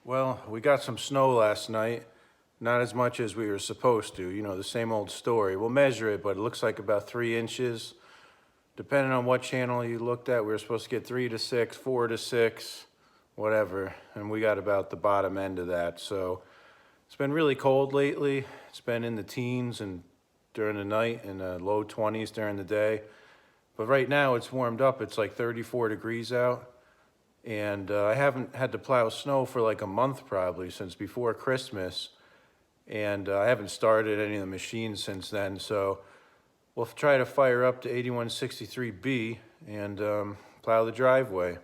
Well, we got some snow last night. Not as much as we were supposed to. You know, the same old story. We'll measure it, but it looks like about 3 inches. Depending on what channel you looked at, we were supposed to get 3 to 6, 4 to 6, whatever. And we got about the bottom end of that. So it's been really cold lately. It's been in the teens and during the night and low 20s during the day. But right now it's warmed up. It's like 34 degrees out. And I haven't had to plow snow for like a month probably, since before Christmas. And I haven't started any of the machines since then. So we'll try to fire up to 8163B and plow the driveway.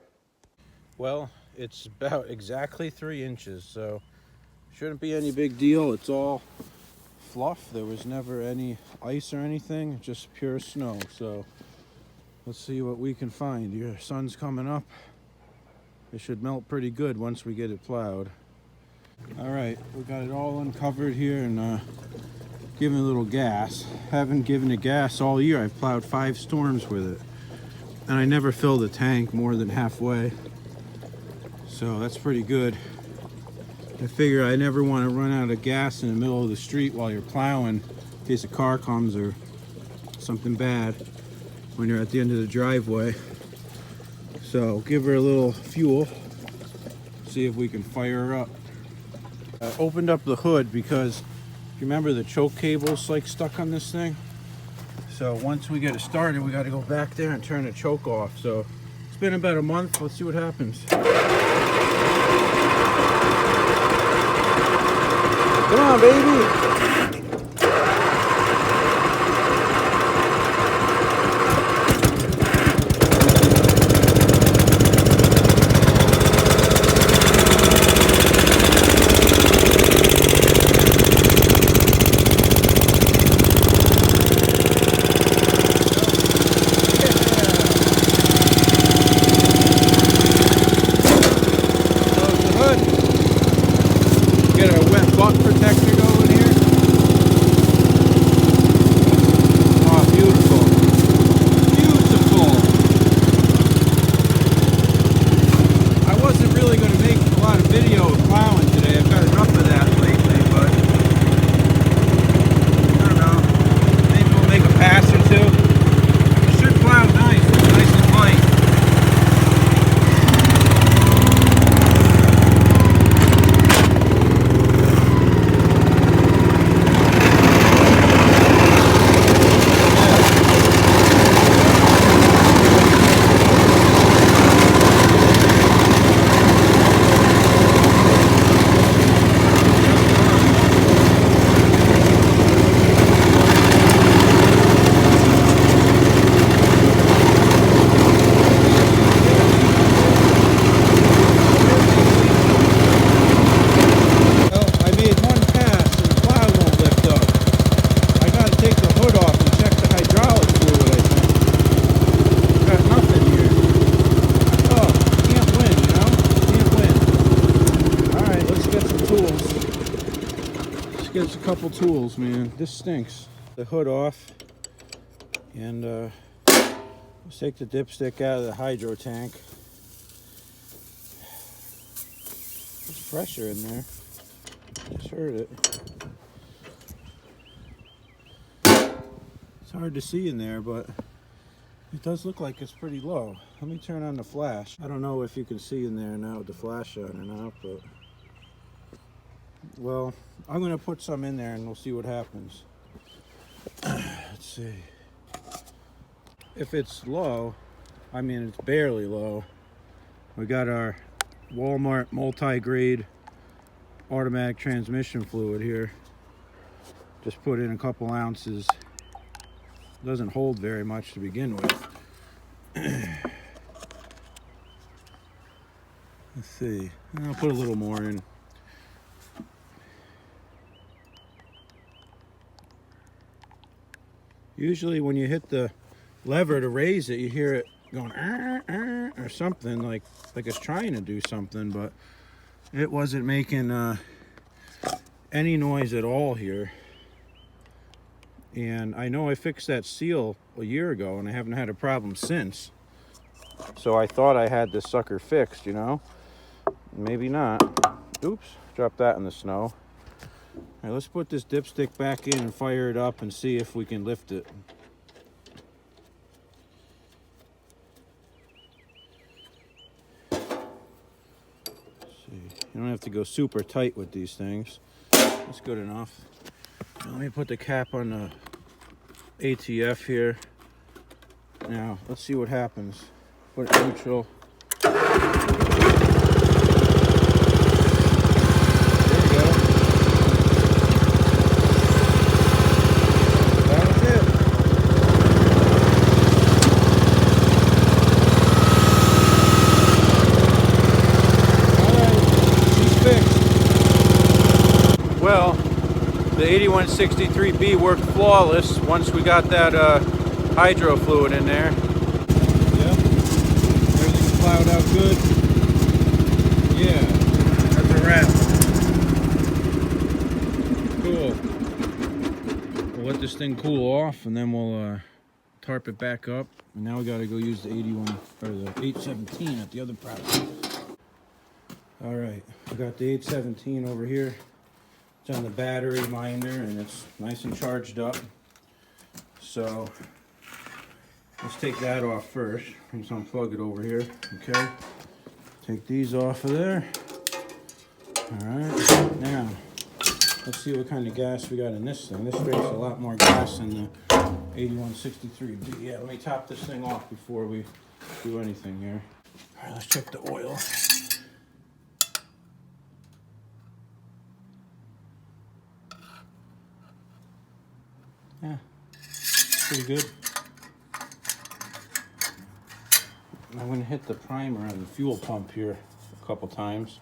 Well, it's about exactly 3 inches, so shouldn't be any big deal. It's all fluff. There was never any ice or anything, just pure snow. So let's see what we can find. Your sun's coming up. It should melt pretty good once we get it plowed. All right, we got it all uncovered here and giving a little gas. Haven't given it gas all year. I've plowed 5 storms with it. And I never fill the tank more than halfway. So that's pretty good. I figure I never want to run out of gas in the middle of the street while you're plowing in case a car comes or something bad when you're at the end of the driveway. So give her a little fuel, see if we can fire her up. I opened up the hood because you remember the choke cable's like stuck on this thing. So once we get it started, we got to go back there and turn the choke off. So it's been about a month. Let's see what happens. Come on, baby. Get a wet butt protector going here. Oh, beautiful. Beautiful. I wasn't really going to make a lot of video of plowing today. I've got enough of that lately, but I don't know. Maybe we'll make a pass or two. It should plow nice. It's nice and light. Get a couple tools, man. This stinks. The hood off, and let's take the dipstick out of the hydro tank. There's pressure in there. Just heard it. It's hard to see in there, but it does look like it's pretty low. Let me turn on the flash. I don't know if you can see in there now with the flash on or not, but well, I'm going to put some in there and we'll see what happens. Let's see. If it's low, I mean it's barely low. We got our Walmart multi-grade automatic transmission fluid here. Just put in a couple ounces. Doesn't hold very much to begin with. Let's see. I'll put a little more in. Usually when you hit the lever to raise it, you hear it going or something like it's trying to do something, but it wasn't making any noise at all here. And I know I fixed that seal a year ago and I haven't had a problem since. So I thought I had this sucker fixed, you know. Maybe not. Oops, dropped that in the snow. All right, let's put this dipstick back in and fire it up and see if we can lift it. See, you don't have to go super tight with these things. That's good enough. Now let me put the cap on the ATF here. Now, let's see what happens. Put it neutral. There we go. That was it. Alright, she's fixed. Well, the 8163B worked flawless once we got that hydro fluid in there. Yep, everything's plowed out good. Yeah, that's a wrap. Cool. We'll let this thing cool off and then we'll tarp it back up. And now we gotta go use the 81 or the 817 at the other project. All right, we got the 817 over here. It's on the battery minder and it's nice and charged up. So let's take that off first. Let's unplug it over here. Okay. Take these off of there. All right. Now, let's see what kind of gas we got in this thing. This rates a lot more gas than the 8163B. Yeah, let me top this thing off before we do anything here. All right, let's check the oil. Yeah, pretty good. I'm going to hit the primer on the fuel pump here a couple times.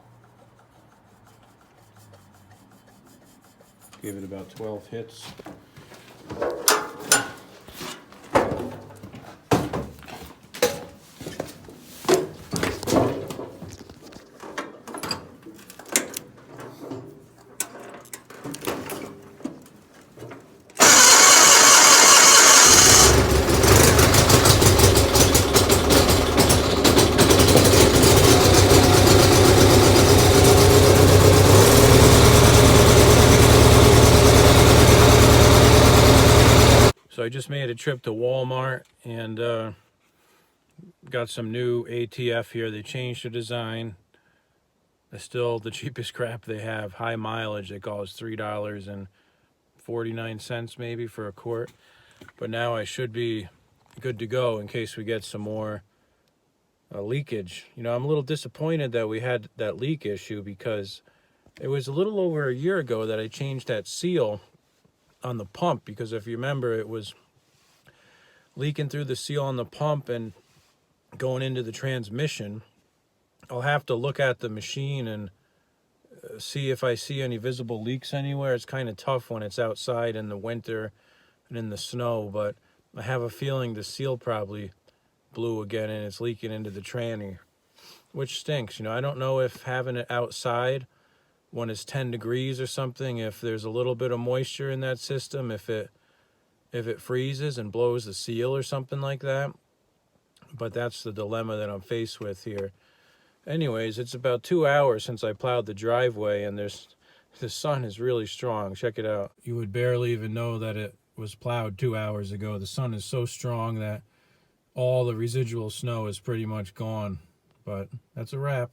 Give it about 12 hits. So I just made a trip to Walmart and got some new ATF here. They changed the design. It's still the cheapest crap they have. High mileage. They call it $3.49 maybe for a quart. But now I should be good to go in case we get some more leakage. You know, I'm a little disappointed that we had that leak issue because it was a little over a year ago that I changed that seal on the pump, because if you remember, it was leaking through the seal on the pump and going into the transmission. I'll have to look at the machine and see if I see any visible leaks anywhere. It's kind of tough when it's outside in the winter and in the snow, but I have a feeling the seal probably blew again and it's leaking into the tranny, which stinks. You know, I don't know if having it outside when it's 10 degrees or something, if there's a little bit of moisture in that system, if it freezes and blows the seal or something like that. But that's the dilemma that I'm faced with here. Anyways, it's about 2 hours since I plowed the driveway and the sun is really strong. Check it out. You would barely even know that it was plowed 2 hours ago. The sun is so strong that all the residual snow is pretty much gone. But that's a wrap.